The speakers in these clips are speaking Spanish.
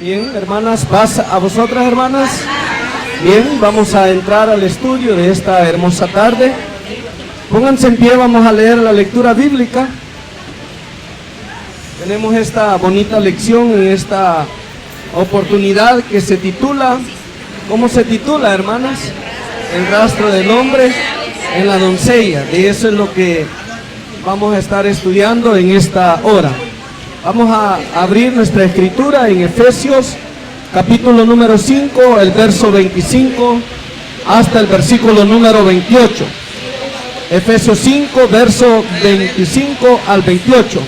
Bien, hermanas, paz a vosotras, hermanas. Bien, vamos a entrar al estudio de esta hermosa tarde. Pónganse en pie, vamos a leer la lectura bíblica. Tenemos esta bonita lección en esta oportunidad que se titula, ¿cómo se titula, hermanas? El rastro del hombre en la doncella. De eso es lo que vamos a estar estudiando en esta hora. Vamos a abrir nuestra escritura en Efesios capítulo número 5, el verso 25 hasta el versículo número 28. Efesios 5, verso 25 al 28.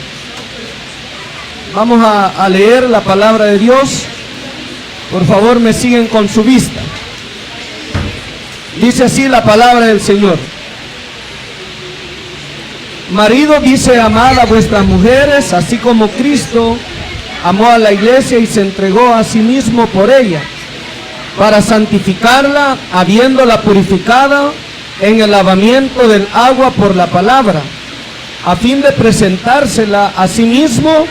Vamos a leer la palabra de Dios. Por favor, me siguen con su vista. Dice así la palabra del Señor. Marido, dice, amad a vuestras mujeres, así como Cristo amó a la iglesia y se entregó a sí mismo por ella, para santificarla, habiéndola purificada en el lavamiento del agua por la palabra, a fin de presentársela a sí mismo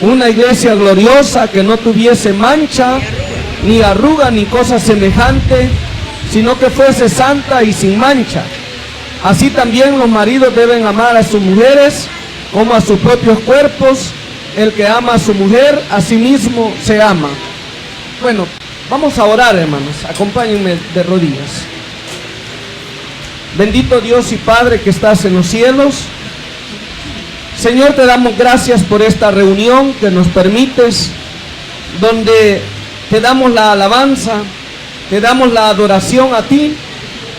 una iglesia gloriosa, que no tuviese mancha, ni arruga, ni cosa semejante, sino que fuese santa y sin mancha. Así también los maridos deben amar a sus mujeres como a sus propios cuerpos. El que ama a su mujer, a sí mismo se ama. Bueno, vamos a orar, hermanos. Acompáñenme de rodillas. Bendito Dios y Padre que estás en los cielos. Señor, te damos gracias por esta reunión que nos permites, donde te damos la alabanza, te damos la adoración a ti,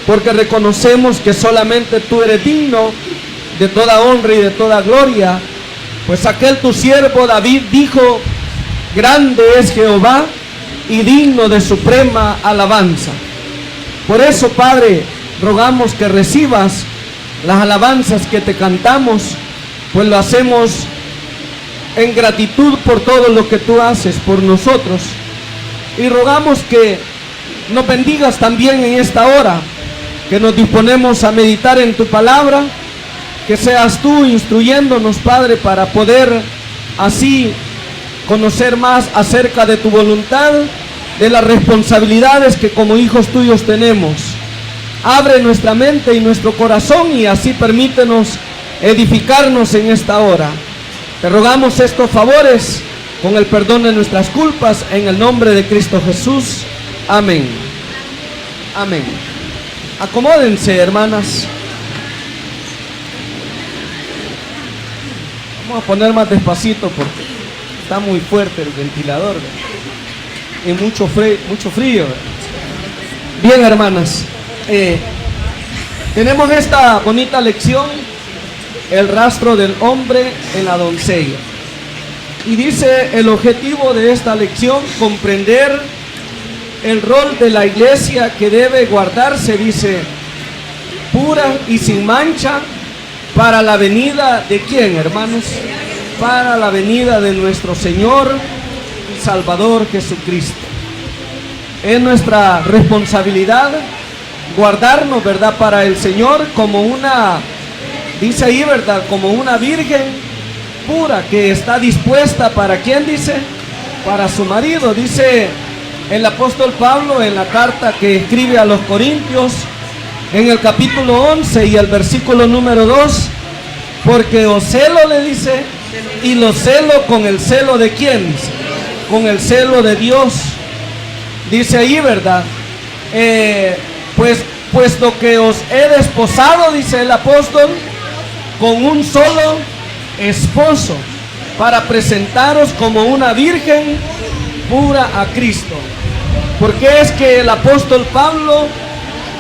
porque reconocemos que solamente tú eres digno de toda honra y de toda gloria. Pues aquel tu siervo David dijo, grande es Jehová y digno de suprema alabanza. Por eso, Padre, rogamos que recibas las alabanzas que te cantamos, pues lo hacemos en gratitud por todo lo que tú haces por nosotros. Y rogamos que nos bendigas también en esta hora, que nos disponemos a meditar en tu palabra, que seas tú instruyéndonos, Padre, para poder así conocer más acerca de tu voluntad, de las responsabilidades que como hijos tuyos tenemos. Abre nuestra mente y nuestro corazón y así permítenos edificarnos en esta hora. Te rogamos estos favores con el perdón de nuestras culpas, en el nombre de Cristo Jesús. Amén. Amén. Acomódense, hermanas. Vamos a poner más despacito porque está muy fuerte el ventilador, ¿verdad? Y mucho frío, ¿verdad? Bien, hermanas, tenemos esta bonita lección, el rastro del hombre en la doncella. Y dice el objetivo de esta lección, comprender el rol de la iglesia que debe guardarse, dice, pura y sin mancha, para la venida de ¿quién, hermanos? Para la venida de nuestro Señor y Salvador Jesucristo. Es nuestra responsabilidad guardarnos, ¿verdad?, para el Señor como una, dice ahí, ¿verdad?, como una virgen pura que está dispuesta, ¿para quién dice? Para su marido. Dice el apóstol Pablo en la carta que escribe a los Corintios, en el capítulo 11 y el versículo número 2, porque os celo, le dice, y lo celo con el celo de ¿quién? Con el celo de Dios. Dice ahí, ¿verdad? Pues puesto que os he desposado, dice el apóstol, con un solo esposo, para presentaros como una virgen pura a Cristo. Porque es que el apóstol Pablo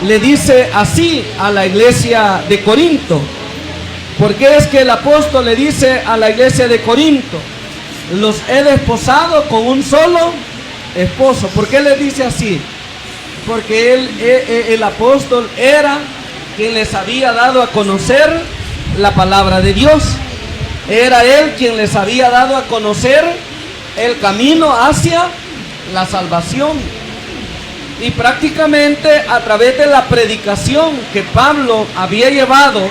le dice así a la iglesia de Corinto. Porque es que el apóstol le dice a la iglesia de Corinto, los he desposado con un solo esposo. ¿Por qué le dice así? Porque el apóstol era quien les había dado a conocer la palabra de Dios. Era él quien les había dado a conocer el camino hacia la salvación. Y prácticamente a través de la predicación que Pablo había llevado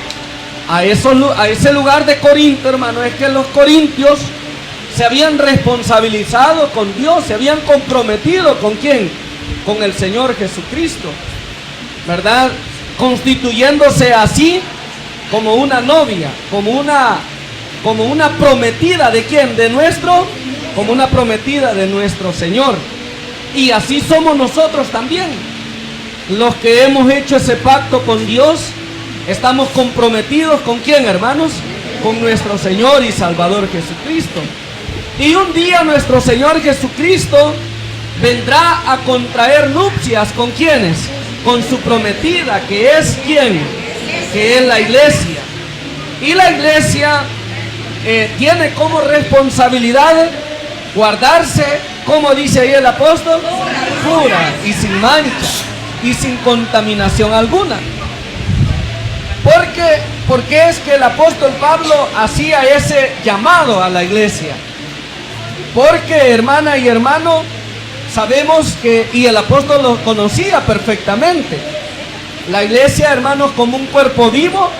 a ese lugar de Corinto, hermano, es que los corintios se habían responsabilizado con Dios, se habían comprometido ¿con quién? Con el Señor Jesucristo, ¿verdad? Constituyéndose así como una novia, como una prometida ¿de quién? Como una prometida de nuestro Señor. Y así somos nosotros también. Los que hemos hecho ese pacto con Dios, estamos comprometidos ¿con quién, hermanos? Con nuestro Señor y Salvador Jesucristo. Y un día nuestro Señor Jesucristo vendrá a contraer nupcias ¿con quiénes? Con su prometida, que es ¿quién? Que es la iglesia. Y la iglesia tiene como responsabilidad guardarse, como dice ahí el apóstol, pura y sin mancha y sin contaminación alguna. Porque es que el apóstol Pablo hacía ese llamado a la iglesia. Porque, hermana y hermano, sabemos que, y el apóstol lo conocía perfectamente, la iglesia, hermanos, como un cuerpo vivo,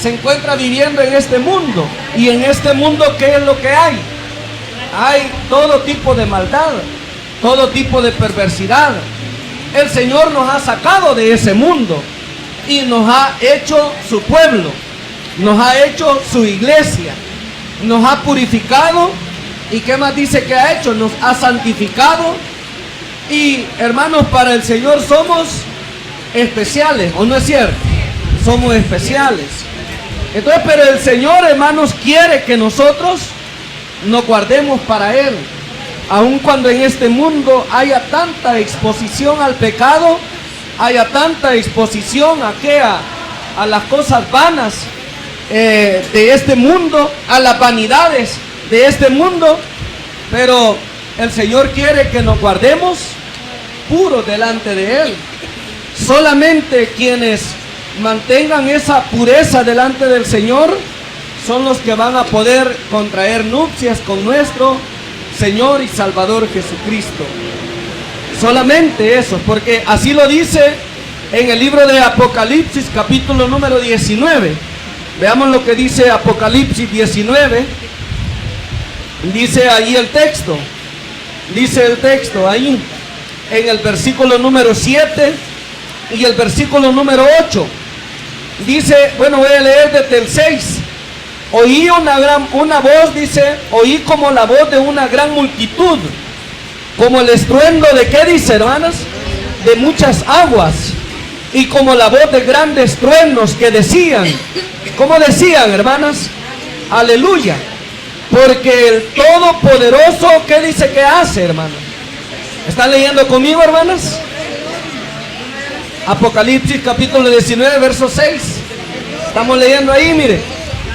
se encuentra viviendo en este mundo. Y en este mundo, ¿qué es lo que hay? Hay todo tipo de maldad, todo tipo de perversidad. El Señor nos ha sacado de ese mundo y nos ha hecho su pueblo, nos ha hecho su iglesia, nos ha purificado. ¿Y qué más dice que ha hecho? Nos ha santificado. Y hermanos, para el Señor somos especiales, ¿o no es cierto? Somos especiales. Entonces, pero el Señor, hermanos, quiere que nosotros nos guardemos para Él. Aun cuando en este mundo haya tanta exposición al pecado, haya tanta exposición a las cosas vanas de este mundo, a las vanidades de este mundo, pero el Señor quiere que nos guardemos puros delante de Él. Solamente quienes mantengan esa pureza delante del Señor son los que van a poder contraer nupcias con nuestro Señor y Salvador Jesucristo. Solamente eso, porque así lo dice en el libro de Apocalipsis, capítulo número 19. Veamos lo que dice Apocalipsis 19. Dice ahí el texto. Dice el texto ahí, en el versículo número 7 y el versículo número 8. Dice, bueno, voy a leer desde el 6. Oí una voz, dice, oí como la voz de una gran multitud, como el estruendo de, ¿qué dice, hermanas? De muchas aguas, y como la voz de grandes truenos que decían, ¿cómo decían, hermanas? Aleluya, porque el Todopoderoso, ¿qué dice que hace, hermanas? ¿Están leyendo conmigo, hermanas? Apocalipsis capítulo 19, verso 6. Estamos leyendo ahí, mire.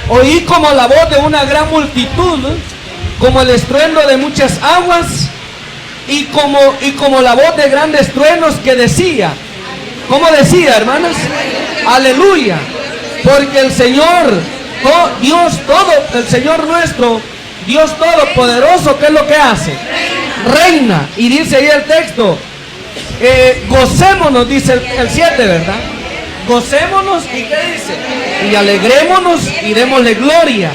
Oí como la voz de una gran multitud, como el estruendo de muchas aguas, y como la voz de grandes truenos que decía. ¿Cómo decía, hermanas? Aleluya. Porque el Señor, Dios todo, el Señor nuestro, Dios todopoderoso, ¿qué es lo que hace? Reina. Y dice ahí el texto, gocémonos, dice el 7, ¿verdad? Gocémonos, ¿y qué dice? Y alegrémonos y démosle gloria,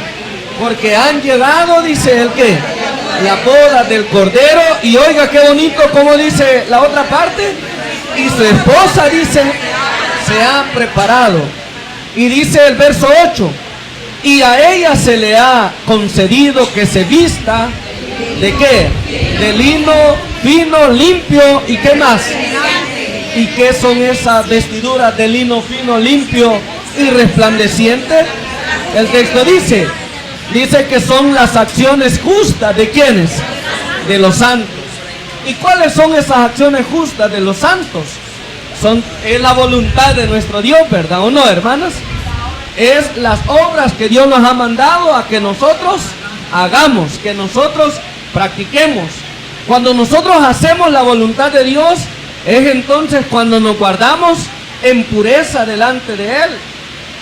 porque han llegado, dice el que, la boda del Cordero. Y oiga qué bonito como dice la otra parte, y su esposa, dice, se ha preparado. Y dice el verso 8, y a ella se le ha concedido que se vista, ¿de qué? De lino fino, limpio, ¿y qué más? ¿Y qué son esas vestiduras de lino fino, limpio y resplandeciente? El texto dice que son las acciones justas, ¿de quiénes? De los santos. ¿Y cuáles son esas acciones justas de los santos? Es la voluntad de nuestro Dios, ¿verdad o no, hermanas? Es las obras que Dios nos ha mandado a que nosotros hagamos, que nosotros practiquemos. Cuando nosotros hacemos la voluntad de Dios, es entonces cuando nos guardamos en pureza delante de Él.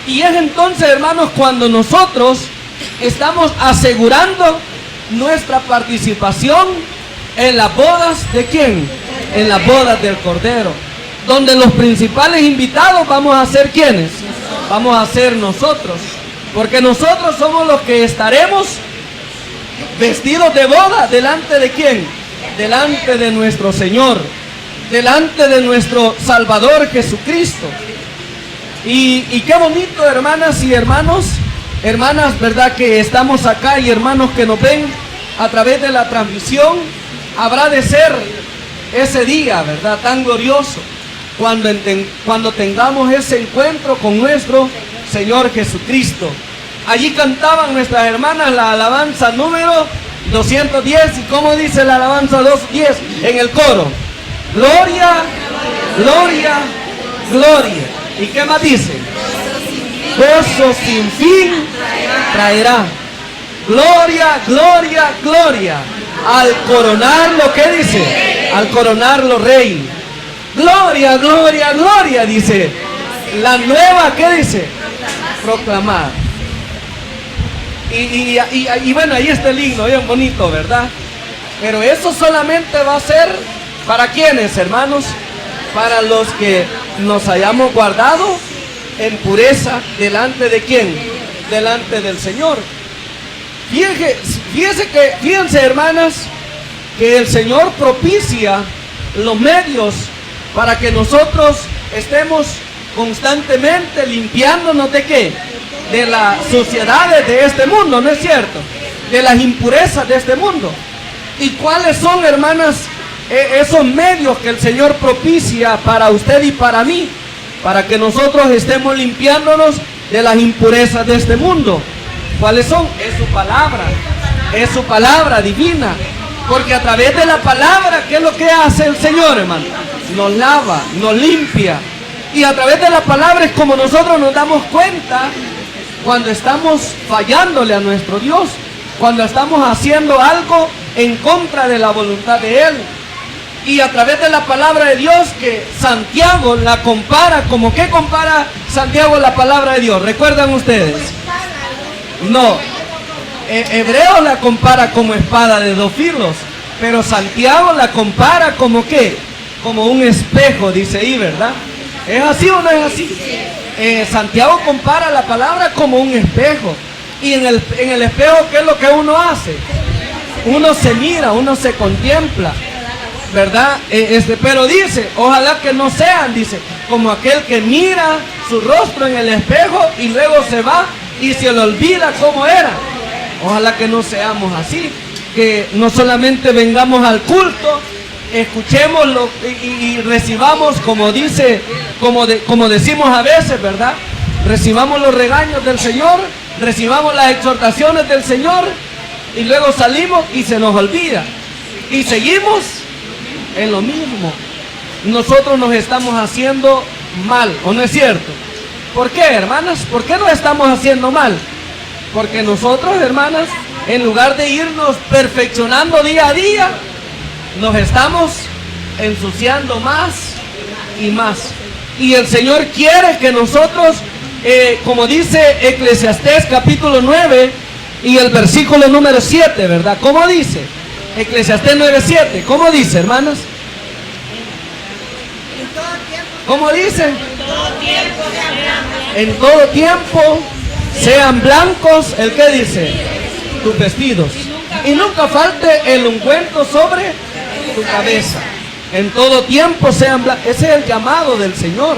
Y es entonces, hermanos, cuando nosotros estamos asegurando nuestra participación en las bodas ¿de quién? En las bodas del Cordero, donde los principales invitados vamos a ser ¿quiénes? Vamos a ser nosotros, porque nosotros somos los que estaremos vestidos de boda, ¿delante de quién? Delante de nuestro Señor, delante de nuestro Salvador Jesucristo. Y qué bonito, hermanas y hermanos, hermanas, ¿verdad? Que estamos acá y hermanos que nos ven a través de la transmisión. Habrá de ser ese día, ¿verdad? Tan glorioso, cuando tengamos ese encuentro con nuestro Señor Jesucristo. Allí cantaban nuestras hermanas la alabanza número 210. ¿Y cómo dice la alabanza 210 en el coro? Gloria, gloria, gloria. ¿Y qué más dice? Gozo sin fin traerá. Gloria, gloria, gloria. Al coronarlo, ¿qué dice? Al coronarlo rey. Gloria, gloria, gloria, dice. La nueva, ¿qué dice? Proclamar. Y bueno, ahí está el himno, bien bonito, ¿verdad? Pero eso solamente va a ser ¿para quiénes, hermanos? Para los que nos hayamos guardado en pureza. ¿Delante de quién? Delante del Señor. Fíjense, hermanas, que el Señor propicia los medios para que nosotros estemos constantemente limpiándonos ¿de qué? De las suciedades de este mundo, ¿no es cierto? De las impurezas de este mundo. ¿Y cuáles son, hermanas, esos medios que el Señor propicia para usted y para mí? Para que nosotros estemos limpiándonos de las impurezas de este mundo. ¿Cuáles son? Es su palabra divina. Porque a través de la palabra, ¿qué es lo que hace el Señor, hermano? Nos lava, nos limpia. Y a través de la palabra es como nosotros nos damos cuenta cuando estamos fallándole a nuestro Dios, cuando estamos haciendo algo en contra de la voluntad de Él. Y a través de la palabra de Dios, que Santiago la compara, ¿como qué compara Santiago la palabra de Dios? ¿Recuerdan ustedes? No, Hebreo la compara como espada de dos filos, pero Santiago la compara como ¿qué? Como un espejo, dice ahí, ¿verdad? ¿Es así o no es así? Santiago compara la palabra como un espejo. Y en el espejo, ¿qué es lo que uno hace? Uno se mira, uno se contempla, ¿verdad? Pero dice, ojalá que no sean, dice, como aquel que mira su rostro en el espejo y luego se va y se le olvida cómo era. Ojalá que no seamos así, que no solamente vengamos al culto, escuchémoslo y recibamos, como dice, como decimos a veces, ¿verdad? Recibamos los regaños del Señor, recibamos las exhortaciones del Señor y luego salimos y se nos olvida y seguimos en lo mismo. Nosotros nos estamos haciendo mal, ¿o no es cierto? ¿Por qué, hermanas? ¿Por qué nos estamos haciendo mal? Porque nosotros, hermanas, en lugar de irnos perfeccionando día a día, nos estamos ensuciando más y más. Y el Señor quiere que nosotros, como dice Eclesiastés capítulo 9 y el versículo número 7, ¿verdad? ¿Cómo dice? Eclesiastés 9:7, ¿cómo dice, hermanas? ¿Cómo dice? En todo tiempo sean blancos, ¿el qué dice? Tus vestidos. Y nunca falte el ungüento sobre tu cabeza. En todo tiempo sean blancos. Ese es el llamado del Señor.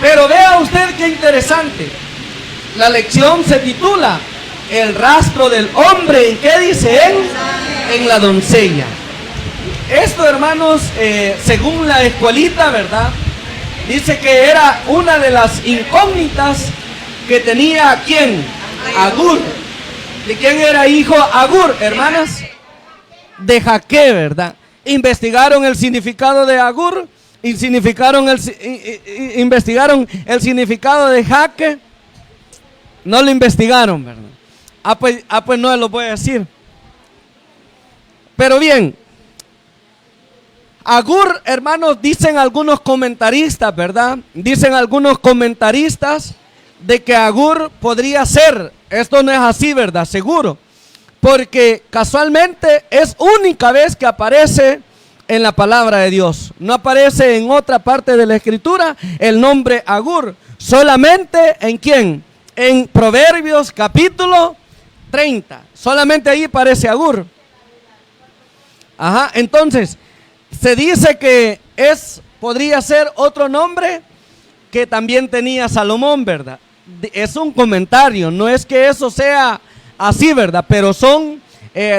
Pero vea usted qué interesante. La lección se titula El rastro del hombre. ¿En qué dice él? En la doncella. Esto, hermanos, según la escuelita, ¿verdad? Dice que era una de las incógnitas que tenía ¿quién? Agur. ¿De quién era hijo Agur, hermanas? De Jaque, ¿verdad? Investigaron el significado de Agur, investigaron el significado de Jaque. No lo investigaron, ¿verdad? Pues no lo voy a decir. Pero bien, Agur, hermanos, dicen algunos comentaristas, ¿verdad? Dicen algunos comentaristas de que Agur podría ser, esto no es así, ¿verdad? Seguro, porque casualmente es única vez que aparece en la palabra de Dios. No aparece en otra parte de la escritura el nombre Agur. Solamente ¿en quién? En Proverbios capítulo 30. Solamente ahí aparece Agur. Ajá, entonces, se dice que podría ser otro nombre que también tenía Salomón, ¿verdad? Es un comentario, no es que eso sea así, ¿verdad? Pero son,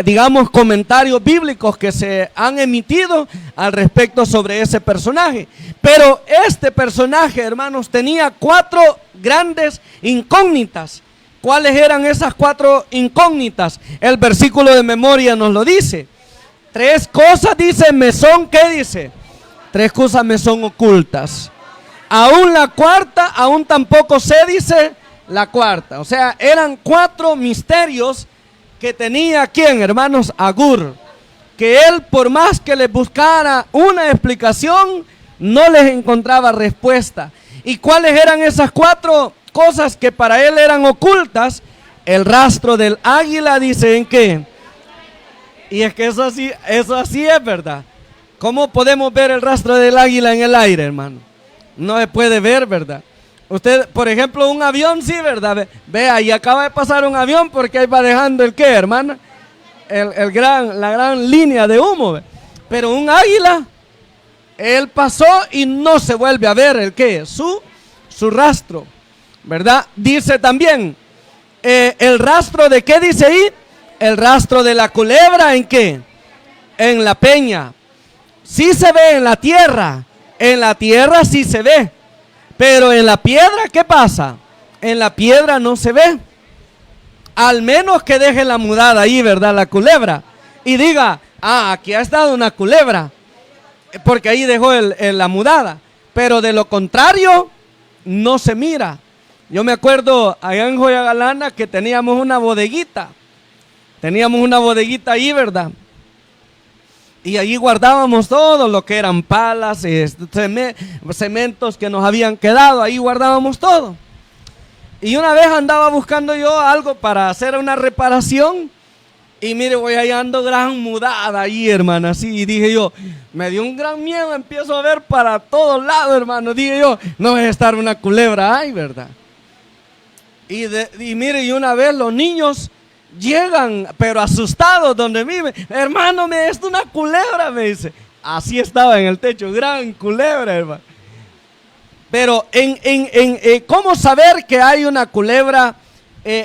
digamos, comentarios bíblicos que se han emitido al respecto sobre ese personaje. Pero este personaje, hermanos, tenía 4 grandes incógnitas. ¿Cuáles eran esas 4 incógnitas? El versículo de memoria nos lo dice. 3 cosas, dice, me son, ¿qué dice? 3 cosas me son ocultas. Aún la cuarta, aún tampoco se dice la cuarta. O sea, eran 4 misterios que tenía, ¿quién, hermanos? Agur. Que él, por más que les buscara una explicación, no les encontraba respuesta. ¿Y cuáles eran esas 4 cosas que para él eran ocultas? El rastro del águila, dice, ¿en qué? Y es que eso así es, ¿verdad? ¿Cómo podemos ver el rastro del águila en el aire, hermano? No se puede ver, ¿verdad? Usted, por ejemplo, un avión, sí, ¿verdad? Ve, ahí acaba de pasar un avión porque ahí va dejando el qué, hermana, la gran línea de humo, ¿ve? Pero un águila, él pasó y no se vuelve a ver el qué, su rastro, ¿verdad? Dice también, el rastro de qué dice ahí, el rastro de la culebra, ¿en qué? En la peña. Sí se ve en la tierra sí se ve, pero en la piedra, ¿qué pasa? En la piedra no se ve, al menos que deje la mudada ahí, ¿verdad? La culebra, y diga, aquí ha estado una culebra, porque ahí dejó la mudada, pero de lo contrario, no se mira. Yo me acuerdo allá en Joya Galana que teníamos una bodeguita ahí, ¿verdad? Y allí guardábamos todo lo que eran palas, cementos que nos habían quedado, ahí guardábamos todo. Y una vez andaba buscando yo algo para hacer una reparación, y mire, voy hallando gran mudada ahí, hermano, así, y dije yo, me dio un gran miedo, empiezo a ver para todos lados, hermano, dije yo, no va a estar una culebra ahí, ¿verdad? Y mire, y una vez los niños llegan, pero asustados donde vive, hermano, es una culebra, me dice. Así estaba en el techo, gran culebra, hermano. Pero ¿cómo saber que hay una culebra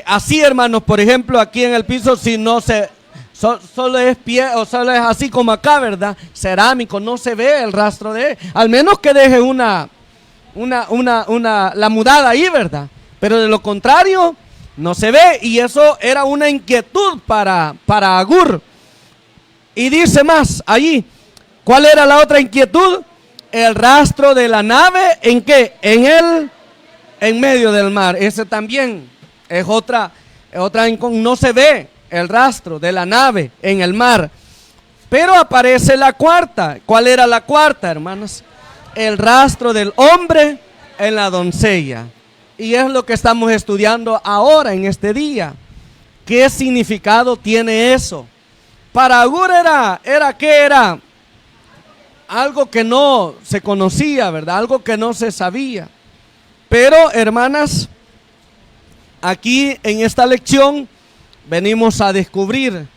así, hermanos? Por ejemplo, aquí en el piso, si no solo es pie, o solo es así como acá, ¿verdad? Cerámico, no se ve el rastro de él, al menos que deje la mudada ahí, ¿verdad? Pero de lo contrario, no se ve, y eso era una inquietud para Agur. Y dice más allí, ¿cuál era la otra inquietud? El rastro de la nave, ¿en qué? En medio del mar. Ese también es otra, no se ve el rastro de la nave en el mar. Pero aparece la cuarta. ¿Cuál era la cuarta, hermanos? El rastro del hombre en la doncella. Y es lo que estamos estudiando ahora en este día. ¿Qué significado tiene eso? Para Agur era algo que no se conocía, ¿verdad? Algo que no se sabía. Pero, hermanas, aquí en esta lección venimos a descubrir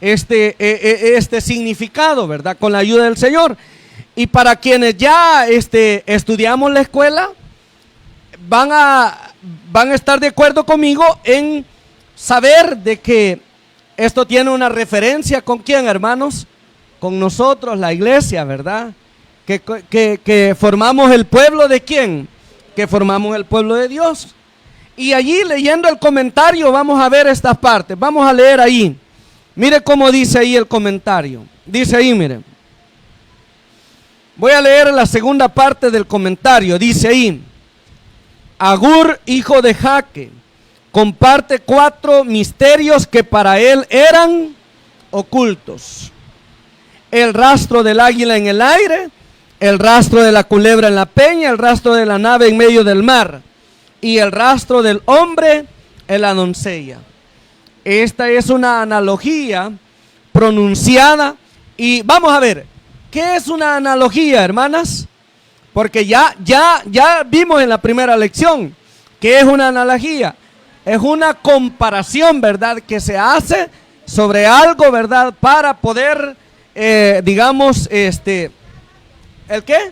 este significado, ¿verdad? Con la ayuda del Señor. Y para quienes ya estudiamos la escuela, van a estar de acuerdo conmigo en saber de que esto tiene una referencia con quién, hermanos, con nosotros, la iglesia, ¿verdad? Que formamos el pueblo de quién, que formamos el pueblo de Dios. Y allí leyendo el comentario vamos a ver estas partes, vamos a leer ahí. Mire cómo dice ahí el comentario, dice ahí, mire. Voy a leer la segunda parte del comentario, dice ahí. Agur, hijo de Jaque, comparte 4 misterios que para él eran ocultos. El rastro del águila en el aire, el rastro de la culebra en la peña, el rastro de la nave en medio del mar y el rastro del hombre en la doncella. Esta es una analogía pronunciada y vamos a ver, ¿qué es una analogía, hermanas? Porque ya vimos en la primera lección que es una analogía. es una comparación, ¿verdad?, que se hace sobre algo, ¿verdad?, para poder, digamos, ¿el qué?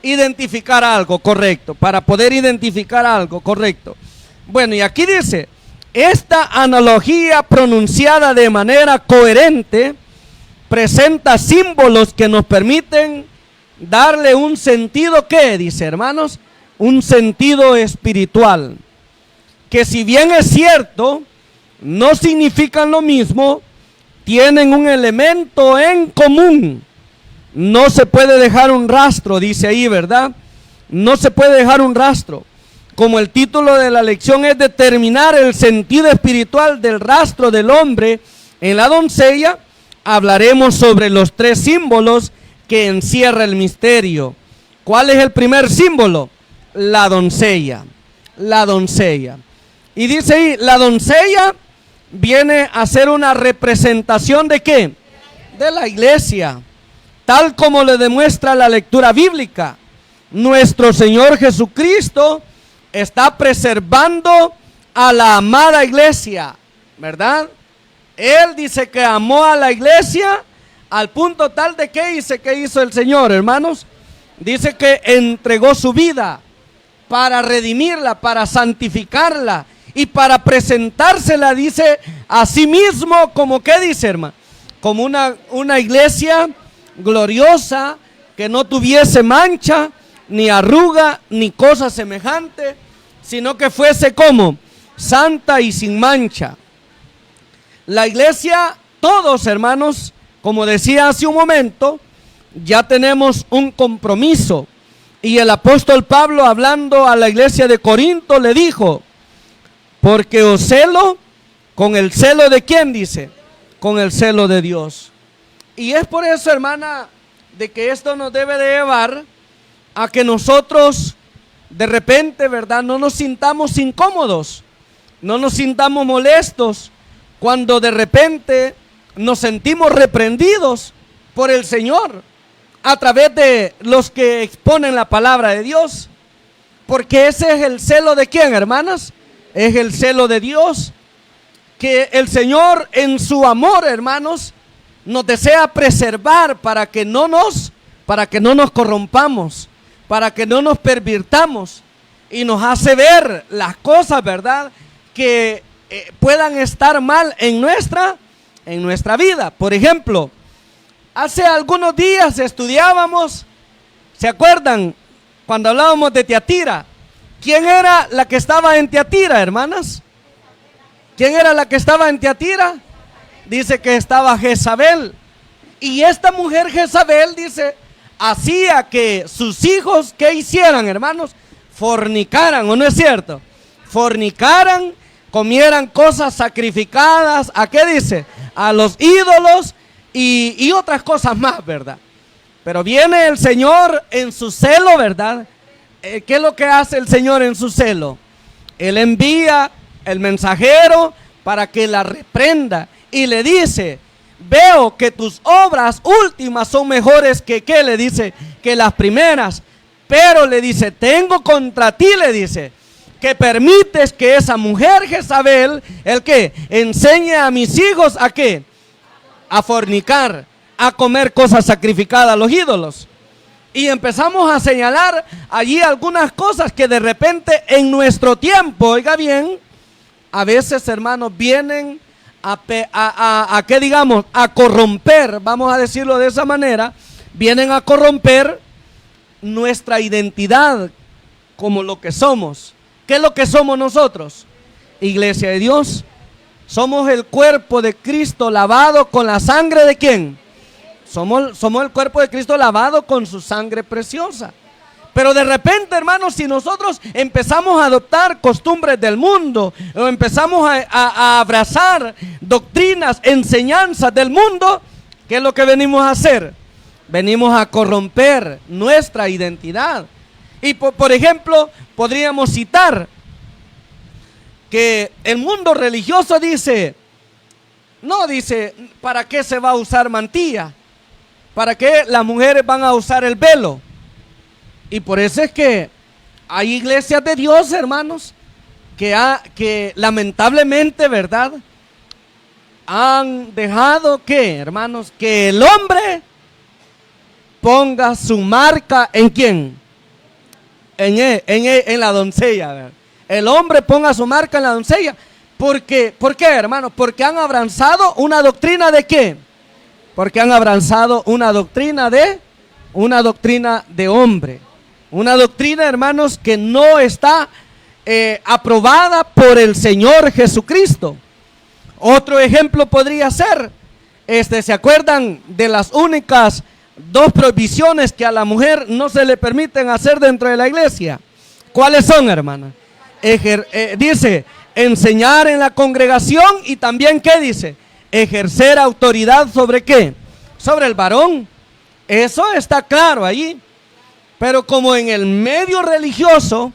Identificar algo, correcto, para poder identificar algo, correcto. Bueno, y aquí dice, esta analogía pronunciada de manera coherente presenta símbolos que nos permiten darle un sentido, ¿qué? Dice, hermanos, un sentido espiritual, que si bien es cierto, no significan lo mismo, tienen un elemento en común. No se puede dejar un rastro, dice ahí, ¿verdad? No se puede dejar un rastro. Como el título de la lección es determinar el sentido espiritual del rastro del hombre en la doncella, hablaremos sobre los tres símbolos que encierra el misterio. ¿Cuál es el primer símbolo? La doncella. La doncella. Y dice ahí, la doncella viene a ser una representación ¿de qué? De la iglesia. Tal como le demuestra la lectura bíblica, nuestro Señor Jesucristo está preservando a la amada iglesia, ¿verdad? Él dice que amó a la iglesia al punto tal de que dice que hizo el Señor, hermanos. Dice que entregó su vida para redimirla, para santificarla y para presentársela, dice, a sí mismo como, ¿qué dice, hermano? Como una iglesia gloriosa, que no tuviese mancha, ni arruga, ni cosa semejante, sino que fuese como santa y sin mancha. La iglesia, todos, hermanos, como decía hace un momento, ya tenemos un compromiso. Y el apóstol Pablo, hablando a la iglesia de Corinto, le dijo, porque os celo, ¿con el celo de quién? Dice, con el celo de Dios. Y es por eso, hermana, de que esto nos debe de llevar a que nosotros de repente, ¿verdad?, no nos sintamos incómodos, no nos sintamos molestos cuando de repente nos sentimos reprendidos por el Señor a través de los que exponen la palabra de Dios, porque ese es el celo de quién, hermanas, es el celo de Dios, que el Señor en su amor, hermanos, nos desea preservar para que no nos corrompamos, para que no nos pervirtamos, y nos hace ver las cosas, ¿verdad?, que puedan estar mal en nuestra vida. Por ejemplo, hace algunos días estudiábamos, ¿se acuerdan? Cuando hablábamos de Tiatira, ¿quién era la que estaba en Tiatira, hermanas? ¿Quién era la que estaba en Tiatira? Dice que estaba Jezabel. Y esta mujer Jezabel, dice, hacía que sus hijos, ¿qué hicieran, hermanos? Fornicaran, ¿o no es cierto? Fornicaran, comieran cosas sacrificadas, ¿a qué dice? A los ídolos y otras cosas más, ¿verdad? Pero viene el Señor en su celo, ¿verdad? ¿Qué es lo que hace el Señor en su celo? Él envía el mensajero para que la reprenda y le dice, veo que tus obras últimas son mejores que, ¿qué le dice? Que las primeras. Pero le dice, tengo contra ti, le dice, que permites que esa mujer Jezabel, ¿el qué? Enseñe a mis hijos ¿a qué? A fornicar, a comer cosas sacrificadas a los ídolos. Y empezamos a señalar allí algunas cosas que de repente en nuestro tiempo, oiga bien, a veces, hermanos, vienen a ¿qué digamos? A corromper, vamos a decirlo de esa manera, vienen a corromper nuestra identidad como lo que somos. ¿Qué es lo que somos nosotros? Iglesia de Dios. Somos el cuerpo de Cristo lavado con la sangre ¿de quién? Somos el cuerpo de Cristo lavado con su sangre preciosa. Pero de repente, hermanos, si nosotros empezamos a adoptar costumbres del mundo, o empezamos a abrazar doctrinas, enseñanzas del mundo, ¿qué es lo que venimos a hacer? Venimos a corromper nuestra identidad. Y por ejemplo, podríamos citar que el mundo religioso dice, no dice, ¿para qué se va a usar mantilla? ¿Para qué las mujeres van a usar el velo? Y por eso es que hay iglesias de Dios, hermanos, que lamentablemente, ¿verdad?, han dejado que, hermanos, que el hombre ponga su marca ¿en quién? En la doncella, ¿verdad? El hombre ponga su marca en la doncella. ¿Por qué, hermanos? Porque han abrazado una doctrina ¿de qué? Porque han abrazado una doctrina de hombre. Una doctrina, hermanos, que no está aprobada por el Señor Jesucristo. Otro ejemplo podría ser, ¿se acuerdan de las únicas 2 prohibiciones que a la mujer no se le permiten hacer dentro de la iglesia? ¿Cuáles son, hermana? Dice, enseñar en la congregación, y también, ¿qué dice? Ejercer autoridad ¿sobre qué? Sobre el varón. Eso está claro allí. Pero como en el medio religioso,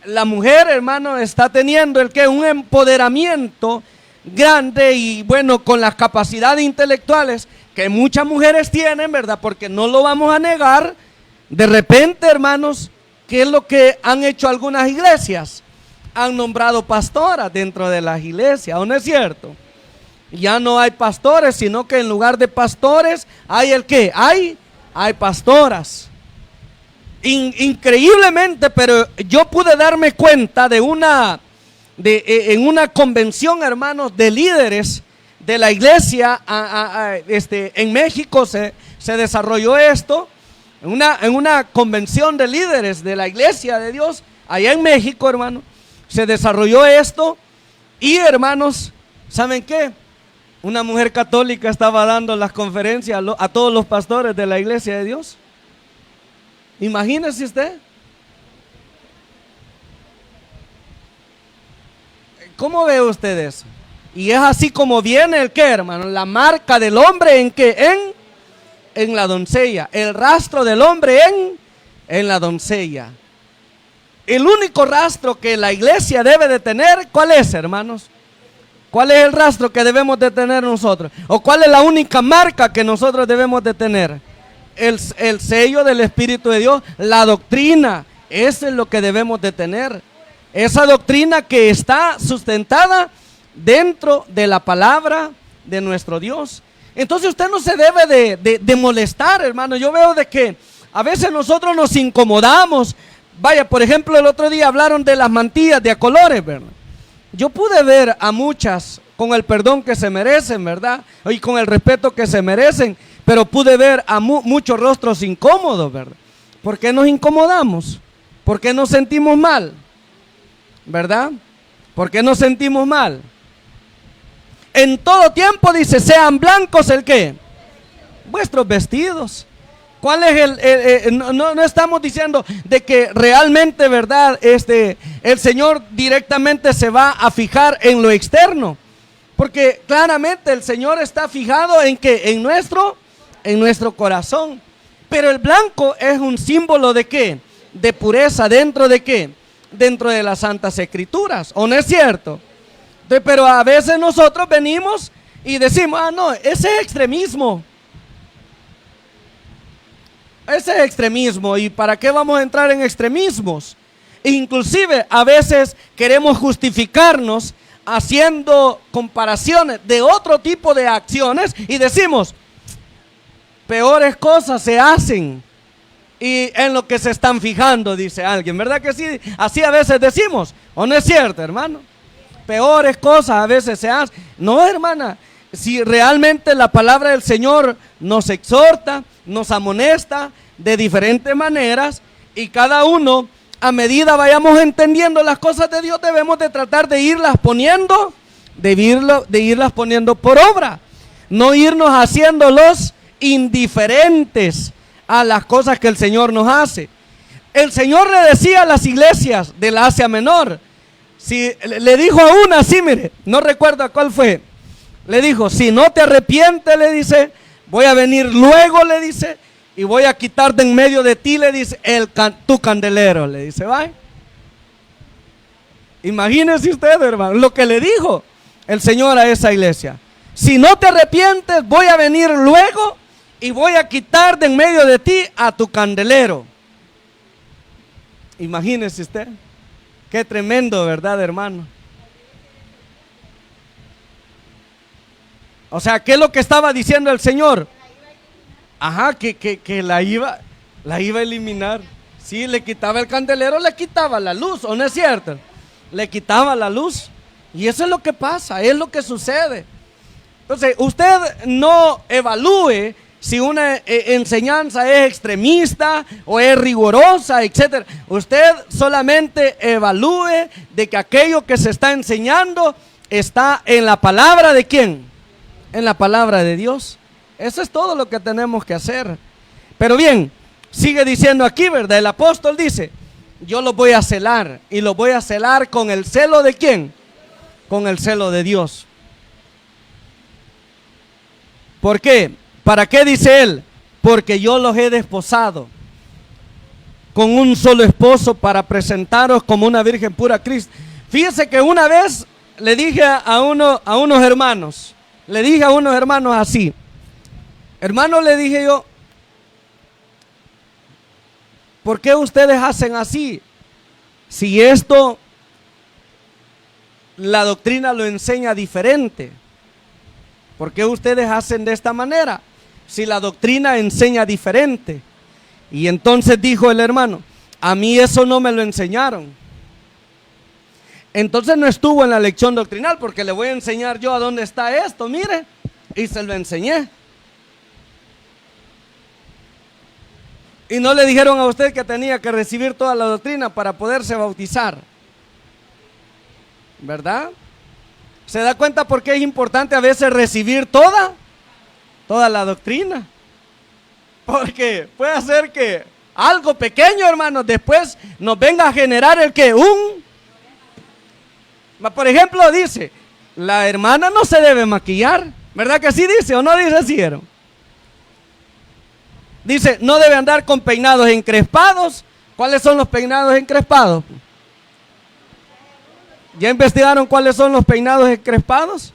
la mujer, hermano, está teniendo un empoderamiento grande y bueno, con las capacidades intelectuales que muchas mujeres tienen, ¿verdad? Porque no lo vamos a negar. De repente, hermanos, ¿qué es lo que han hecho algunas iglesias? Han nombrado pastoras dentro de las iglesias, ¿o no es cierto? Ya no hay pastores, sino que en lugar de pastores hay ¿el qué? Hay pastoras. Increíblemente, pero yo pude darme cuenta de en una convención, hermanos, de líderes de la iglesia en México se desarrolló esto, en una convención de líderes de la iglesia de Dios, allá en México, hermano, se desarrolló esto. Y, hermanos, ¿saben qué? Una mujer católica estaba dando las conferencias a todos los pastores de la iglesia de Dios. Imagínese usted. ¿Cómo ve usted eso? Y es así como viene el qué, hermano, la marca del hombre en qué, en la doncella, el rastro del hombre en la doncella. El único rastro que la iglesia debe de tener, ¿cuál es, hermanos? ¿Cuál es el rastro que debemos de tener nosotros? ¿O cuál es la única marca que nosotros debemos de tener? El sello del Espíritu de Dios, la doctrina. Eso es lo que debemos de tener. Esa doctrina que está sustentada dentro de la palabra de nuestro Dios. Entonces usted no se debe de molestar, hermano. Yo veo de que a veces nosotros nos incomodamos. Vaya, por ejemplo, el otro día hablaron de las mantillas de a colores, ¿verdad? Yo pude ver a muchas con el perdón que se merecen, ¿verdad? Y con el respeto que se merecen, pero pude ver a muchos rostros incómodos, ¿verdad? ¿Por qué nos incomodamos? ¿Por qué nos sentimos mal? ¿Verdad? ¿Por qué nos sentimos mal? En todo tiempo dice, sean blancos ¿el qué? Vuestros vestidos. ¿Cuál es no estamos diciendo de que realmente, ¿verdad? El Señor directamente se va a fijar en lo externo. Porque claramente el Señor está fijado en que en nuestro corazón. Pero el blanco es un símbolo de ¿qué? De pureza. ¿Dentro de qué? Dentro de las Santas Escrituras. ¿O no es cierto? Pero a veces nosotros venimos y decimos, no, ese es extremismo. Ese es extremismo. ¿Y para qué vamos a entrar en extremismos? Inclusive a veces queremos justificarnos haciendo comparaciones de otro tipo de acciones y decimos, peores cosas se hacen y en lo que se están fijando, dice alguien. ¿Verdad que sí? Así a veces decimos, ¿o no es cierto, hermano? Peores cosas a veces se hacen. No, hermana, si realmente la palabra del Señor nos exhorta, nos amonesta de diferentes maneras, y cada uno, a medida vayamos entendiendo las cosas de Dios, debemos de tratar de irlas poniendo, de irlas poniendo por obra, no irnos haciéndolos indiferentes a las cosas que el Señor nos hace. El Señor le decía a las iglesias del Asia Menor, si le dijo a una así, mire, no recuerdo a cuál fue, le dijo, si no te arrepientes, le dice, voy a venir luego, le dice, y voy a quitar de en medio de ti, le dice, tu candelero, le dice, ¿va? Imagínese usted, hermano, lo que le dijo el Señor a esa iglesia. Si no te arrepientes, voy a venir luego y voy a quitar de en medio de ti a tu candelero. Imagínese usted. Qué tremendo, ¿verdad, hermano? O sea, ¿qué es lo que estaba diciendo el Señor? Ajá, que la iba a eliminar. Sí, le quitaba el candelero, le quitaba la luz, ¿o no es cierto? Le quitaba la luz. Y eso es lo que pasa, es lo que sucede. Entonces, usted no evalúe si una enseñanza es extremista o es rigurosa, etcétera. Usted solamente evalúe de que aquello que se está enseñando está en la palabra de ¿quién? En la palabra de Dios. Eso es todo lo que tenemos que hacer. Pero bien, sigue diciendo aquí, ¿verdad? El apóstol dice, yo los voy a celar, y los voy a celar con el celo de ¿quién? Con el celo de Dios. ¿Por qué? ¿Para qué dice él? Porque yo los he desposado con un solo esposo para presentaros como una virgen pura a Cristo. Fíjese que una vez le dije a unos hermanos, así, hermanos, le dije yo, ¿por qué ustedes hacen así? Si esto, la doctrina lo enseña diferente. ¿Por qué ustedes hacen de esta manera? Si la doctrina enseña diferente. Y entonces dijo el hermano, a mí eso no me lo enseñaron. Entonces no estuvo en la lección doctrinal, porque le voy a enseñar yo a dónde está esto, mire. Y se lo enseñé. Y no le dijeron a usted que tenía que recibir toda la doctrina para poderse bautizar, ¿verdad? ¿Se da cuenta por qué es importante a veces recibir toda la doctrina? Porque puede hacer que algo pequeño, hermanos, después nos venga a generar el que por ejemplo, dice, la hermana no se debe maquillar, ¿verdad que sí dice o no dice así, hermano? Dice, no debe andar con peinados encrespados. ¿Cuáles son los peinados encrespados? ¿Ya investigaron cuáles son los peinados encrespados?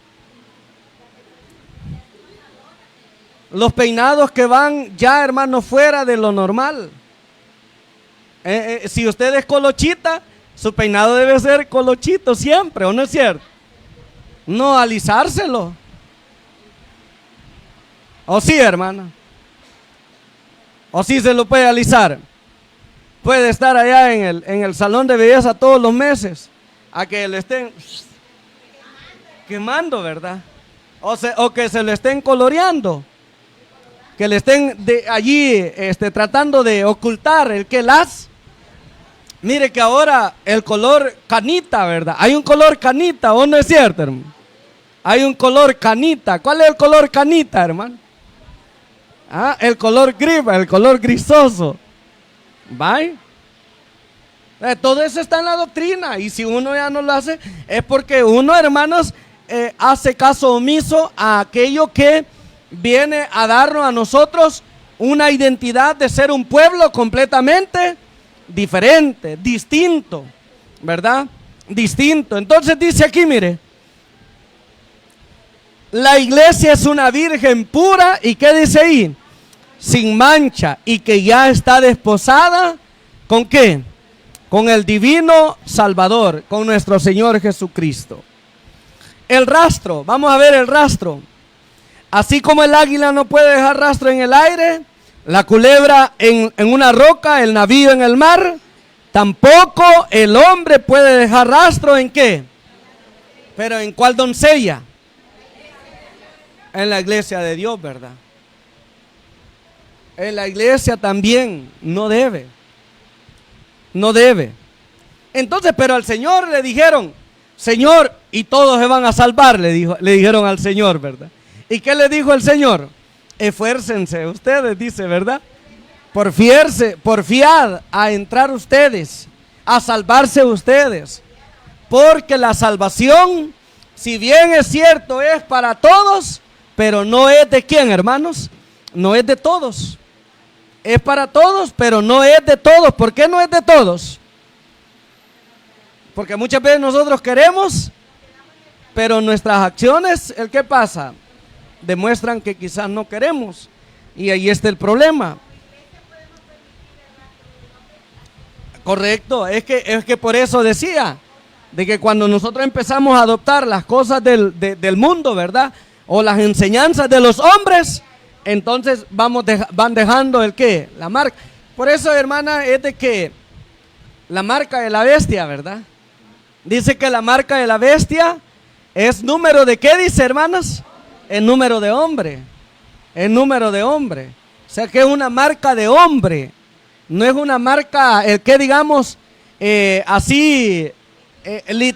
Los peinados que van ya, hermano, fuera de lo normal. Si usted es colochita, su peinado debe ser colochito siempre, ¿o no es cierto? No alisárselo. ¿O sí, hermana? ¿O sí se lo puede alisar? Puede estar allá en el salón de belleza todos los meses a que le estén quemando, ¿verdad? O que se le estén coloreando, que le estén allí tratando de ocultar el que las. Mire que ahora el color canita, ¿verdad? Hay un color canita, ¿o no es cierto, hermano? Hay un color canita. ¿Cuál es el color canita, hermano? El color gris, el color grisoso. ¿Vale? Todo eso está en la doctrina. Y si uno ya no lo hace, es porque uno, hermanos, hace caso omiso a aquello que viene a darnos a nosotros una identidad de ser un pueblo completamente diferente, distinto, ¿verdad? Distinto. Entonces dice aquí, mire, la iglesia es una virgen pura, ¿y qué dice ahí? Sin mancha, y que ya está desposada, ¿con qué? Con el divino Salvador, con nuestro Señor Jesucristo. El rastro, vamos a ver el rastro. Así como el águila no puede dejar rastro en el aire, la culebra en una roca, el navío en el mar, tampoco el hombre puede dejar rastro ¿en qué? Pero ¿en cuál doncella? En la iglesia de Dios, ¿verdad? En la iglesia también no debe. No debe. Entonces, pero al Señor le dijeron, Señor, y todos se van a salvar, le dijeron al Señor, ¿verdad? ¿Y qué le dijo el Señor? Esfuércense ustedes, dice, ¿verdad? Porfiad a entrar ustedes, a salvarse ustedes. Porque la salvación, si bien es cierto, es para todos, pero no es de quién, hermanos, no es de todos. Es para todos, pero no es de todos. ¿Por qué no es de todos? Porque muchas veces nosotros queremos, pero nuestras acciones, ¿el qué pasa? Demuestran que quizás no queremos. Y ahí está el problema. Correcto, es que por eso decía, de que cuando nosotros empezamos a adoptar las cosas del mundo, ¿verdad? O las enseñanzas de los hombres, entonces van dejando el qué, la marca. Por eso, hermana, es de que la marca de la bestia, ¿verdad? Dice que la marca de la bestia es número de ¿qué dice, hermanas? El número de hombre, el número de hombre. O sea que es una marca de hombre, no es una marca, el que digamos, así,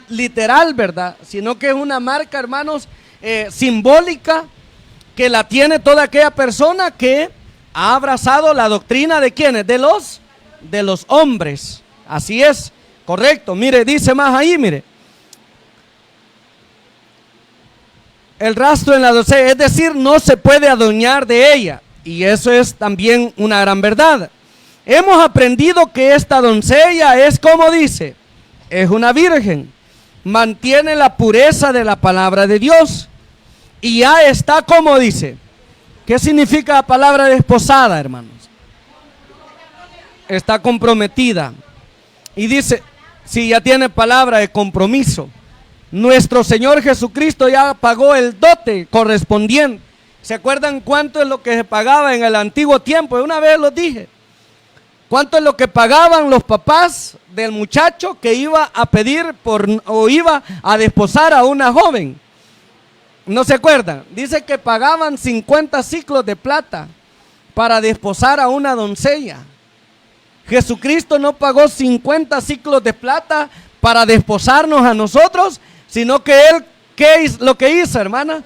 literal, ¿verdad? Sino que es una marca, hermanos, simbólica, que la tiene toda aquella persona que ha abrazado la doctrina de ¿quiénes? De los hombres. Así es, correcto. Mire, dice más ahí, mire. El rastro en la doncella, es decir, no se puede adueñar de ella. Y eso es también una gran verdad. Hemos aprendido que esta doncella es como dice, es una virgen, mantiene la pureza de la palabra de Dios y ya está como dice. ¿Qué significa la palabra desposada, hermanos? Está comprometida. Y dice, si ya tiene palabra de compromiso. Nuestro Señor Jesucristo ya pagó el dote correspondiente. ¿Se acuerdan cuánto es lo que se pagaba en el antiguo tiempo? Una vez lo dije. ¿Cuánto es lo que pagaban los papás del muchacho que iba a pedir o iba a desposar a una joven? ¿No se acuerdan? Dice que pagaban 50 ciclos de plata para desposar a una doncella. Jesucristo no pagó 50 ciclos de plata para desposarnos a nosotros, sino que Él, ¿qué es lo que hizo, hermana?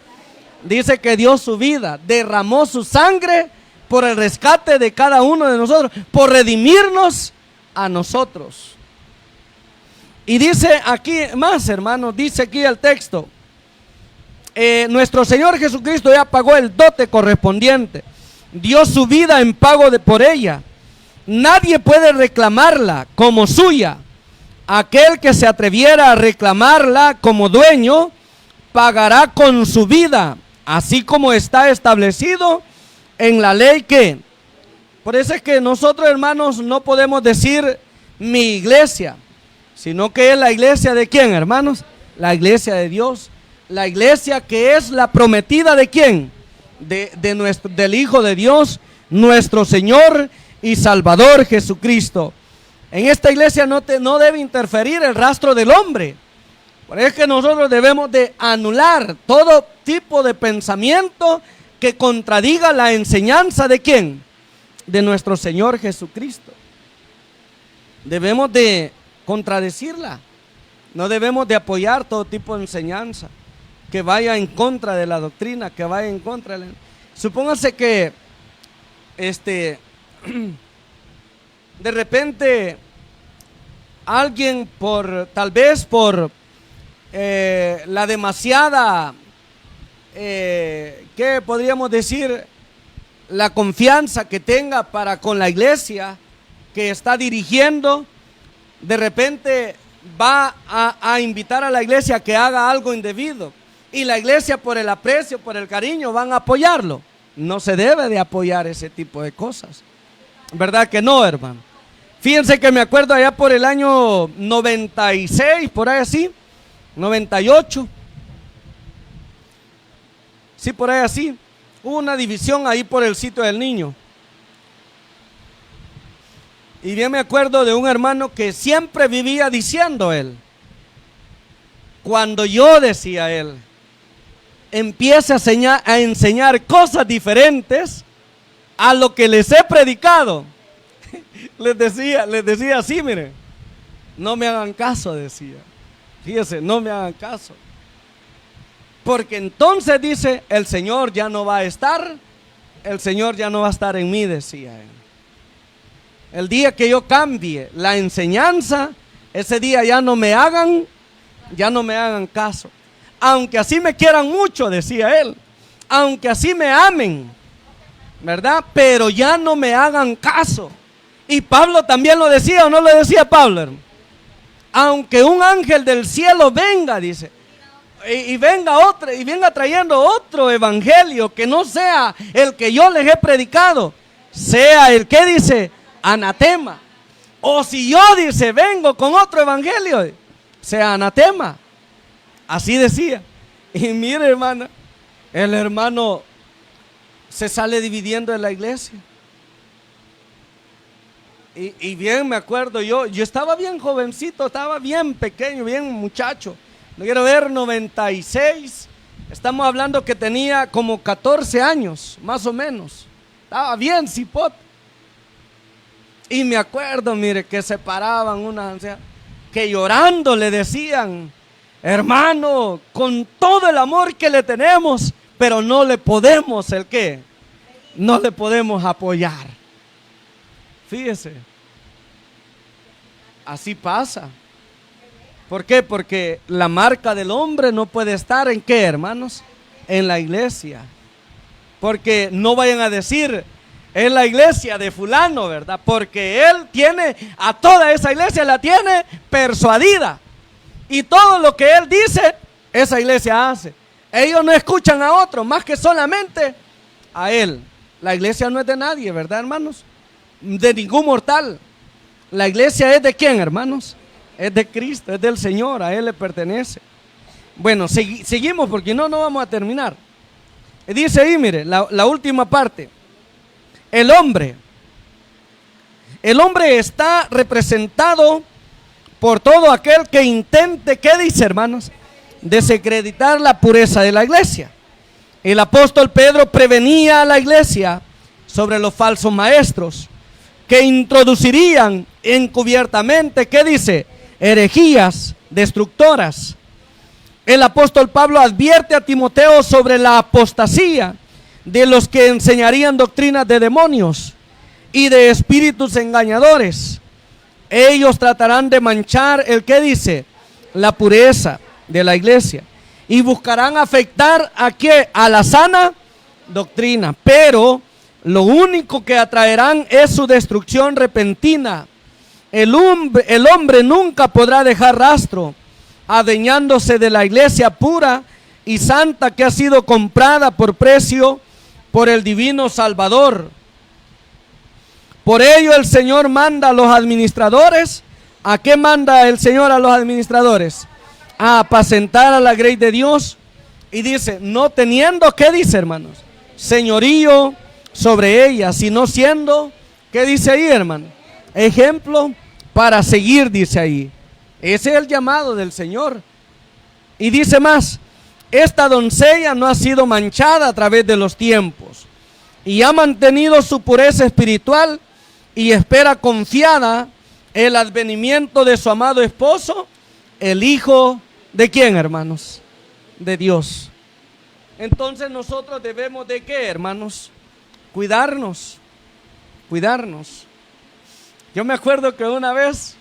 Dice que dio su vida, derramó su sangre por el rescate de cada uno de nosotros, por redimirnos a nosotros. Y dice aquí más, hermanos, dice aquí el texto, nuestro Señor Jesucristo ya pagó el dote correspondiente, dio su vida en pago por ella. Nadie puede reclamarla como suya. Aquel que se atreviera a reclamarla como dueño, pagará con su vida, así como está establecido en la ley que. Por eso es que nosotros, hermanos, no podemos decir mi iglesia, sino que es la iglesia de quién, hermanos, la iglesia de Dios, la iglesia que es la prometida de quién, del Hijo de Dios, nuestro Señor y Salvador Jesucristo. En esta iglesia no debe interferir el rastro del hombre. Por eso es que nosotros debemos de anular todo tipo de pensamiento que contradiga la enseñanza de quién, de nuestro Señor Jesucristo. Debemos de contradecirla. No debemos de apoyar todo tipo de enseñanza que vaya en contra de la doctrina, que vaya en contra de la. Supóngase que de repente alguien tal vez por la demasiada, ¿qué podríamos decir? La confianza que tenga para con la iglesia que está dirigiendo, de repente va a invitar a la iglesia a que haga algo indebido, y la iglesia por el aprecio, por el cariño van a apoyarlo. No se debe de apoyar ese tipo de cosas, ¿verdad que no, hermano? Fíjense que me acuerdo allá por el año 96, por ahí así, 98, sí, por ahí así, hubo una división ahí por el sitio del niño. Y bien me acuerdo de un hermano que siempre vivía diciendo él, cuando yo decía él, empiece a enseñar cosas diferentes a lo que les he predicado. Les decía así, miren, no me hagan caso, decía. Fíjese, no me hagan caso. Porque entonces dice, el Señor ya no va a estar, el Señor ya no va a estar en mí, decía él. El día que yo cambie la enseñanza, ese día ya no me hagan caso. Aunque así me quieran mucho, decía él, aunque así me amen, ¿verdad? Pero ya no me hagan caso. Y Pablo también lo decía, ¿o no lo decía Pablo? Aunque un ángel del cielo venga, dice, y venga trayendo otro evangelio que no sea el que yo les he predicado, sea el que dice anatema. O si yo, dice, vengo con otro evangelio, sea anatema. Así decía. Y mire, hermana, el hermano se sale dividiendo en la iglesia. Y bien me acuerdo, yo estaba bien jovencito, estaba bien pequeño, bien muchacho. No quiero ver, 96. Estamos hablando que tenía como 14 años, más o menos. Estaba bien cipote. Y me acuerdo, mire, que se paraban unas ancianas, que llorando le decían: hermano, con todo el amor que le tenemos, pero no le podemos, ¿el qué? No le podemos apoyar. Fíjese, así pasa. ¿Por qué? Porque la marca del hombre no puede estar ¿en qué, hermanos? En la iglesia. Porque no vayan a decir: es la iglesia de fulano, ¿verdad? Porque él tiene a toda esa iglesia, la tiene persuadida. Y todo lo que él dice, esa iglesia hace. Ellos no escuchan a otros, más que solamente a él. La iglesia no es de nadie, ¿verdad, hermanos? De ningún mortal. La iglesia es de quién, hermanos? Es de Cristo, es del Señor, a él le pertenece. Bueno, seguimos porque no vamos a terminar. Dice ahí, mire, la última parte. El hombre está representado por todo aquel que intente, ¿qué dice, hermanos? Desacreditar la pureza de la iglesia. El apóstol Pedro prevenía a la iglesia sobre los falsos maestros que introducirían encubiertamente, ¿qué dice? Herejías destructoras. El apóstol Pablo advierte a Timoteo sobre la apostasía de los que enseñarían doctrinas de demonios y de espíritus engañadores. Ellos tratarán de manchar el que dice la pureza de la iglesia y buscarán afectar a qué, a la sana doctrina, pero lo único que atraerán es su destrucción repentina. El hombre nunca podrá dejar rastro, adueñándose de la iglesia pura y santa que ha sido comprada por precio por el divino Salvador. Por ello el Señor manda a los administradores. ¿A qué manda el Señor a los administradores? A apacentar a la grey de Dios. Y dice, no teniendo, ¿qué dice, hermanos? Señorío sobre ella, sino siendo, ¿qué dice ahí, hermano? Ejemplo para seguir, dice ahí. Ese es el llamado del Señor. Y dice más: esta doncella no ha sido manchada a través de los tiempos y ha mantenido su pureza espiritual y espera confiada el advenimiento de su amado esposo, el Hijo de ¿quién, hermanos? De Dios. Entonces nosotros debemos de ¿qué, hermanos? Cuidarnos. Yo me acuerdo que una vez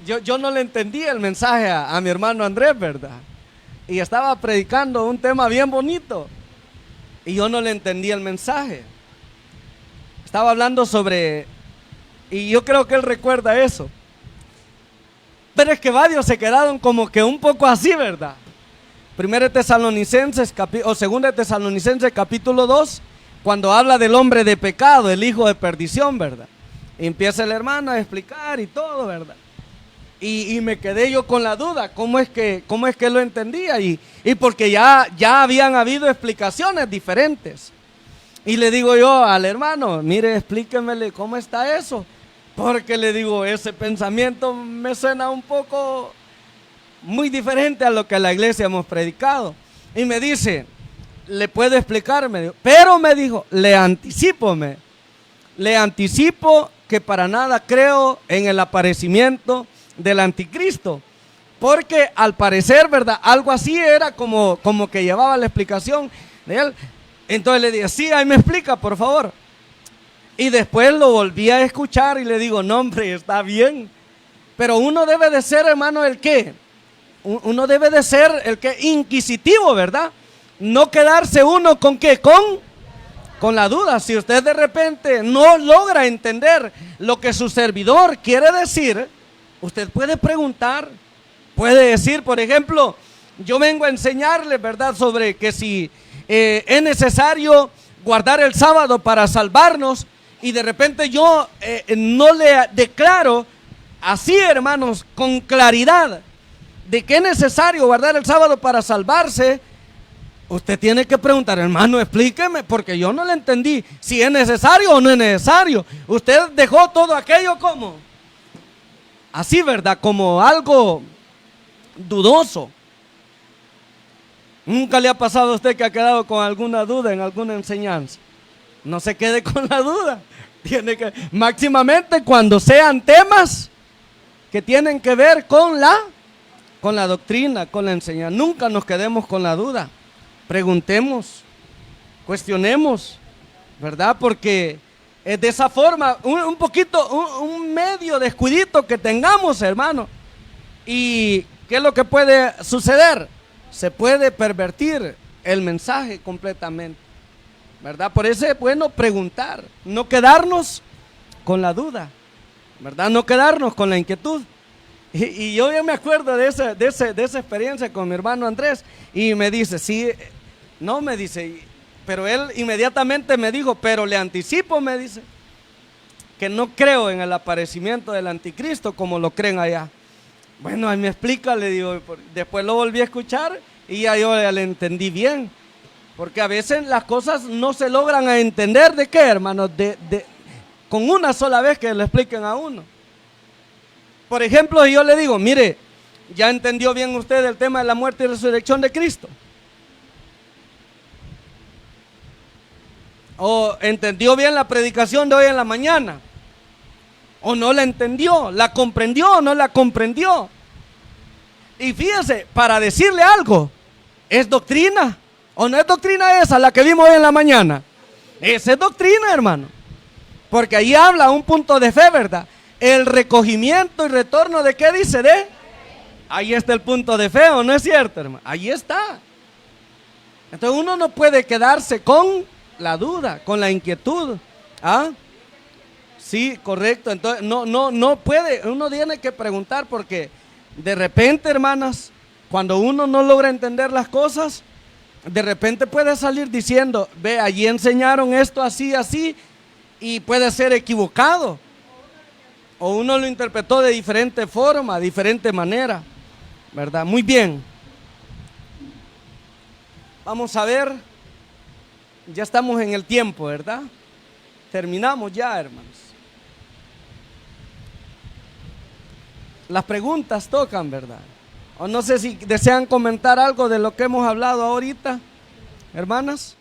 yo no le entendía el mensaje a mi hermano Andrés, ¿verdad? Y estaba predicando un tema bien bonito y yo no le entendía el mensaje. Estaba hablando sobre, y yo creo que él recuerda eso, pero es que varios se quedaron como que un poco así, ¿verdad? Primero Tesalonicenses o Segunda Tesalonicenses capítulo 2, cuando habla del hombre de pecado, el hijo de perdición, ¿verdad? Y empieza el hermano a explicar y todo, ¿verdad? Y me quedé yo con la duda, ¿cómo es que lo entendía? Y porque ya habían habido explicaciones diferentes. Y le digo yo al hermano, mire, explíquemele cómo está eso. Porque le digo, ese pensamiento me suena un poco muy diferente a lo que la iglesia hemos predicado. Y me dice, ¿le puedo explicar? Me dijo, pero me dijo, le anticipo que para nada creo en el aparecimiento del anticristo, porque al parecer, ¿verdad? Algo así era como que llevaba la explicación de él. Entonces le dije, sí, ahí me explica, por favor. Y después lo volví a escuchar y le digo, no, hombre, está bien, pero uno debe de ser, hermano, ¿el qué? Uno debe de ser el que inquisitivo, ¿verdad? No quedarse uno con ¿qué? Con la duda. Si usted de repente no logra entender lo que su servidor quiere decir, usted puede preguntar, puede decir, por ejemplo, yo vengo a enseñarle, ¿verdad?, sobre que si es necesario guardar el sábado para salvarnos, y de repente yo no le declaro así, hermanos, con claridad, de que es necesario guardar el sábado para salvarse, usted tiene que preguntar, hermano, explíqueme, porque yo no le entendí si es necesario o no es necesario. Usted dejó todo aquello como así, ¿verdad? Como algo dudoso. ¿Nunca le ha pasado a usted que ha quedado con alguna duda en alguna enseñanza? No se quede con la duda. Tiene que, máximamente cuando sean temas que tienen que ver con la doctrina, con la enseñanza. Nunca nos quedemos con la duda. Preguntemos, cuestionemos, ¿verdad? Porque de esa forma, un poquito, un medio descuidito que tengamos, hermano. ¿Y qué es lo que puede suceder? Se puede pervertir el mensaje completamente, ¿verdad? Por eso es bueno preguntar, no quedarnos con la duda, ¿verdad? No quedarnos con la inquietud. Y yo ya me acuerdo de esa experiencia con mi hermano Andrés, y me dice, sí, no, me dice, pero él inmediatamente me dijo, pero le anticipo, me dice, que no creo en el aparecimiento del anticristo como lo creen allá. Bueno, ahí me explica, le digo, después lo volví a escuchar y ya yo ya le entendí bien, porque a veces las cosas no se logran a entender de qué, hermanos, con una sola vez que lo expliquen a uno. Por ejemplo, yo le digo, mire, ¿ya entendió bien usted el tema de la muerte y resurrección de Cristo? ¿O entendió bien la predicación de hoy en la mañana? ¿O no la entendió? ¿La comprendió o no la comprendió? Y fíjese, para decirle algo, ¿es doctrina? ¿O no es doctrina esa, la que vimos hoy en la mañana? Esa es doctrina, hermano. Porque ahí habla un punto de fe, ¿verdad? El recogimiento y retorno de ¿qué dice? Ahí está el punto de fe, ¿o no es cierto, hermano? Ahí está. Entonces uno no puede quedarse con la duda, con la inquietud. ¿Ah? Sí, correcto. Entonces no puede, uno tiene que preguntar, porque de repente, hermanas, cuando uno no logra entender las cosas, de repente puede salir diciendo, ve, allí enseñaron esto así, así, y puede ser equivocado. O uno lo interpretó de diferente forma, diferente manera, ¿verdad? Muy bien. Vamos a ver, ya estamos en el tiempo, ¿verdad? Terminamos ya, hermanos. Las preguntas tocan, ¿verdad? O no sé si desean comentar algo de lo que hemos hablado ahorita, hermanas.